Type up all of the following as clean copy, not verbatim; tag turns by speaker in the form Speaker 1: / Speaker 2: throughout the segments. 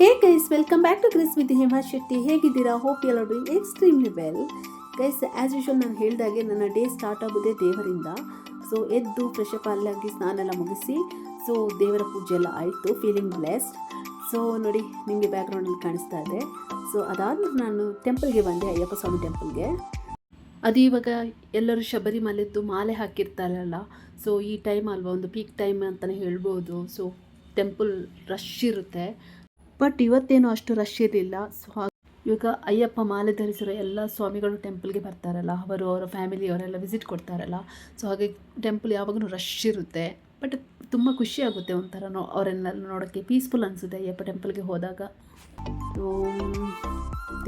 Speaker 1: Hey guys, welcome back to Kris with Hema Shetty. ಹೇಗಿದ್ದೀರಾ? Hope ಎಲ್ಲ doing extremely well. Guys, as usual ನಾನು ಹೇಳಿದಾಗೆ ನನ್ನ ಡೇ ಸ್ಟಾರ್ಟ್ ಆಗೋದೇ ದೇವರಿಂದ. ಸೊ ಎದ್ದು ಫ್ರೆಶ್ ಅಪ್ ಆಗಿ ಸ್ನಾನ ಎಲ್ಲ ಮುಗಿಸಿ, ಸೊ ದೇವರ ಪೂಜೆ ಎಲ್ಲ ಆಯಿತು. Feeling blessed. ಸೊ ನೋಡಿ, ನಿಮಗೆ ಬ್ಯಾಕ್ಗ್ರೌಂಡಲ್ಲಿ ಕಾಣಿಸ್ತಾ ಇದೆ. ಸೊ ಅದಾದ್ಮೇಲೆ ನಾನು ಟೆಂಪಲ್ಗೆ ಬಂದೆ, ಅಯ್ಯಪ್ಪ ಸ್ವಾಮಿ ಟೆಂಪಲ್ಗೆ. ಅದು ಇವಾಗ ಎಲ್ಲರೂ ಶಬರಿಮಲೆದ್ದು ಮಾಲೆ ಹಾಕಿರ್ತಾರಲ್ಲ, ಸೊ ಈ ಟೈಮ್ ಅಲ್ವಾ, ಒಂದು ಪೀಕ್ ಟೈಮ್ ಅಂತಲೇ ಹೇಳ್ಬೋದು. ಸೊ ಟೆಂಪಲ್ ರಶ್ ಇರುತ್ತೆ, ಬಟ್ ಇವತ್ತೇನು ಅಷ್ಟು ರಶ್ ಇರಲಿಲ್ಲ. ಸೊ ಇವಾಗ ಅಯ್ಯಪ್ಪ ಮಾಲೆ ಧರಿಸಿರೋ ಎಲ್ಲ ಸ್ವಾಮಿಗಳು ಟೆಂಪಲ್ಗೆ ಬರ್ತಾರಲ್ಲ, ಅವರ ಫ್ಯಾಮಿಲಿಯವರೆಲ್ಲ ವಿಸಿಟ್ ಕೊಡ್ತಾರಲ್ಲ. ಸೊ ಹಾಗೆ ಟೆಂಪಲ್ ಯಾವಾಗಲೂ ರಶ್ ಇರುತ್ತೆ, ಬಟ್ ತುಂಬ ಖುಷಿ ಆಗುತ್ತೆ. ಒಂಥರ ಅವರನ್ನೆಲ್ಲ ನೋಡೋಕ್ಕೆ ಪೀಸ್ಫುಲ್ ಅನಿಸುತ್ತೆ ಅಯ್ಯಪ್ಪ ಟೆಂಪಲ್ಗೆ ಹೋದಾಗ. ಸೊ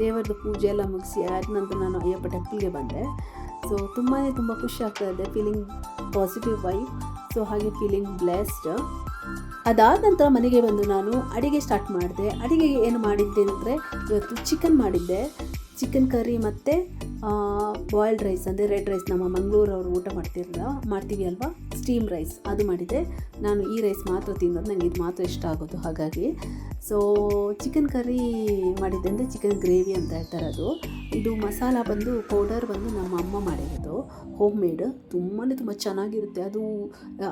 Speaker 1: ದೇವರದ್ದು ಪೂಜೆ ಎಲ್ಲ ಮುಗಿಸಿ ಆದ ನಂತರ ನಾನು ಅಯ್ಯಪ್ಪ ಟೆಂಪಲ್ಗೆ ಬಂದೆ. ಸೊ ತುಂಬ ಖುಷಿ ಆಗ್ತಾ ಇದೆ. Feeling positive vibe. ಸೊ ಹಾಗೆ ಫೀಲಿಂಗ್ ಬ್ಲೆಸ್ಡ್. ಅದಾದ ನಂತರ ಮನೆಗೆ ಬಂದು ನಾನು ಅಡುಗೆ ಸ್ಟಾರ್ಟ್ ಮಾಡಿದೆ. ಅಡುಗೆಗೆ ಏನು ಮಾಡಿದ್ದೆ ಅಂದರೆ, ಇವತ್ತು ಚಿಕನ್ ಮಾಡಿದ್ದೆ. ಚಿಕನ್ ಕರಿ ಮತ್ತು ಬಾಯ್ಲ್ಡ್ ರೈಸ್, ಅಂದರೆ ರೆಡ್ ರೈಸ್, ನಮ್ಮ ಮಂಗಳೂರವರು ಊಟ ಮಾಡ್ತೀವಿ ಅಲ್ವಾ, ಸ್ಟೀಮ್ ರೈಸ್, ಅದು ಮಾಡಿದ್ದೆ. ನಾನು ಈ ರೈಸ್ ಮಾತ್ರ ತಿನ್ನೋದು, ನನಗೆ ಇದು ಮಾತ್ರ ಇಷ್ಟ ಆಗೋದು. ಹಾಗಾಗಿ ಸೊ ಚಿಕನ್ ಕರಿ ಮಾಡಿದ್ದೆ, ಅಂದರೆ ಚಿಕನ್ ಗ್ರೇವಿ ಅಂತ ಹೇಳ್ತಾರೆ ಅದು. ಇದು ಮಸಾಲ ಬಂದು ಪೌಡರ್ ಬಂದು ನಮ್ಮ ಅಮ್ಮ ಮಾಡಿರೋದು, ಹೋಮ್ ಮೇಡ್. ತುಂಬ ಚೆನ್ನಾಗಿರುತ್ತೆ.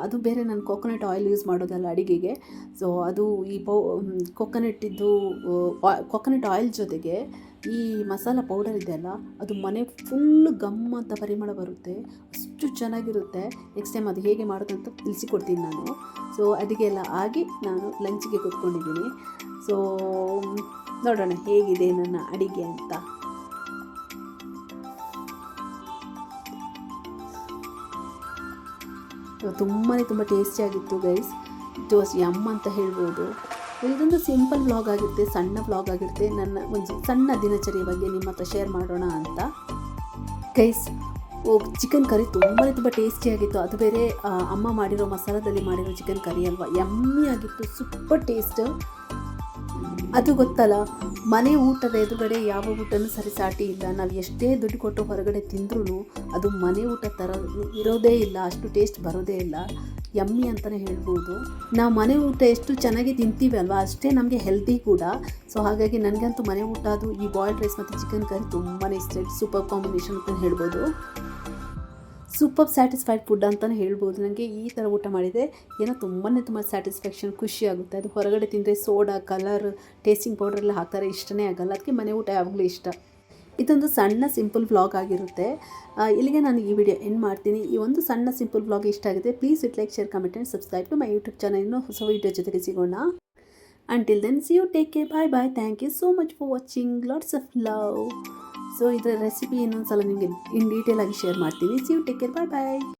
Speaker 1: ಅದು ಬೇರೆ, ನಾನು ಕೊಕೊನಟ್ ಆಯಿಲ್ ಯೂಸ್ ಮಾಡೋದಲ್ಲ ಅಡುಗೆಗೆ. ಸೊ ಅದು ಈ ಕೊಕೊನಟ್ ಆಯಿಲ್ ಜೊತೆಗೆ ಈ ಮಸಾಲ ಪೌಡರ್ ಇದೆಯಲ್ಲ, ಅದು ಮನೆ ಫುಲ್ಲು ಅಂತ ಪರಿಮಳ ಬರುತ್ತೆ. ಅಷ್ಟು ಚೆನ್ನಾಗಿರುತ್ತೆ. ನೆಕ್ಸ್ಟ್ ಟೈಮ್ ಅದು ಹೇಗೆ ಮಾಡೋದಂತ ತಿಳಿಸಿಕೊಡ್ತೀನಿ ನಾನು. ಸೊ ಅಡುಗೆ ಎಲ್ಲ ಆಗಿ ನಾನು ಲಂಚ್ಗೆ ಕೂತ್ಕೊಂಡಿದ್ದೀನಿ. ಸೊ ನೋಡೋಣ ಹೇಗಿದೆ ನನ್ನ ಅಡುಗೆ ಅಂತ. ತುಂಬ ಟೇಸ್ಟಿಯಾಗಿತ್ತು ಗೈಸ್. ಇಟ್ ವಾಸ್ ಯಮ್ ಅಂತ ಹೇಳ್ಬೋದು. ಇದೊಂದು ಸಿಂಪಲ್ ವ್ಲಾಗ್ ಆಗಿರುತ್ತೆ, ಸಣ್ಣ ವ್ಲಾಗ್ ಆಗಿರುತ್ತೆ. ನನ್ನ ಒಂದು ಸಣ್ಣ ದಿನಚರಿಯ ಬಗ್ಗೆ ನಿಮ್ಮ ಹತ್ರ ಶೇರ್ ಮಾಡೋಣ ಅಂತ. ಗೈಸ್, ಚಿಕನ್ ಕರಿ ತುಂಬ ಟೇಸ್ಟಿಯಾಗಿತ್ತು. ಅದು ಬೇರೆ ಅಮ್ಮ ಮಾಡಿರೋ ಮಸಾಲದಲ್ಲಿ ಮಾಡಿರೋ ಚಿಕನ್ ಕರಿ ಅಲ್ವಾ, ಯಮ್ಮಿ ಆಗಿತ್ತು. Super taste. ಅದು ಗೊತ್ತಲ್ಲ, ಮನೆ ಊಟದ ಎದುರುಗಡೆ ಯಾವ ಊಟನೂ ಸರಿಸಾಟಿ ಇಲ್ಲ. ನಾವು ಎಷ್ಟೇ ದುಡ್ಡು ಕೊಟ್ಟು ಹೊರಗಡೆ ತಿಂದ್ರೂ ಅದು ಮನೆ ಊಟ ಥರ ಇರೋದೇ ಇಲ್ಲ, ಅಷ್ಟು ಟೇಸ್ಟ್ ಬರೋದೇ ಇಲ್ಲ. ಯಮ್ಮಿ ಅಂತಲೇ ಹೇಳ್ಬೋದು. ನಾವು ಮನೆ ಊಟ ಎಷ್ಟು ಚೆನ್ನಾಗಿ ತಿಂತೀವಿ ಅಲ್ವಾ, ಅಷ್ಟೇ ನಮಗೆ ಹೆಲ್ದಿ ಕೂಡ. ಸೊ ಹಾಗಾಗಿ ನನಗಂತೂ ಮನೆ ಊಟ, ಅದು ಈ ಬಾಯ್ಲ್ಡ್ ರೈಸ್ ಮತ್ತು ಚಿಕನ್ ಕರಿ ತುಂಬಾ ಇಷ್ಟ. ಸೂಪರ್ ಕಾಂಬಿನೇಷನ್ ಅಂತ ಹೇಳ್ಬೋದು. ಸೂಪರ್ ಸ್ಯಾಟಿಸ್ಫೈಡ್ ಫುಡ್ ಅಂತಲೇ ಹೇಳ್ಬೋದು. ನನಗೆ ಈ ಥರ ಊಟ ಮಾಡಿದರೆ ಏನೋ ತುಂಬ ಸ್ಯಾಟಿಸ್ಫ್ಯಾಕ್ಷನ್, ಖುಷಿ ಆಗುತ್ತೆ. ಅದು ಹೊರಗಡೆ ತಿಂದರೆ ಸೋಡಾ, ಕಲರ್, ಟೇಸ್ಟಿಂಗ್ ಪೌಡರ್ ಎಲ್ಲ ಹಾಕ್ತಾರೆ, ಇಷ್ಟನೇ ಆಗಲ್ಲ. ಅದಕ್ಕೆ ಮನೆ ಊಟ ಯಾವಾಗಲೂ ಇಷ್ಟ. ಇದೊಂದು ಸಣ್ಣ ಸಿಂಪಲ್ ವ್ಲಾಗ್ ಆಗಿರುತ್ತೆ. ಇಲ್ಲಿಗೆ ನಾನು ಈ ವಿಡಿಯೋ ಎಂಡ್ ಮಾಡ್ತೀನಿ. ಈ ಒಂದು ಸಣ್ಣ ಸಿಂಪಲ್ ವ್ಲಾಗ್ ಇಷ್ಟ ಆಗಿದೆ, please it like, share, comment and subscribe to my YouTube channel. ಇನ್ನೂ ಹೊಸ ವಿಡಿಯೋ ಜೊತೆಗೆ ಸಿಗೋಣ. Until then, see you, take care, bye. Thank you so much for watching. Lots of love. So ಇದರ recipe ಇನ್ನೊಂದು ಸಲ ನಿಮಗೆ ಇನ್ ಡೀಟೇಲ್ ಆಗಿ share ಮಾಡ್ತೀನಿ. See you, take care, bye.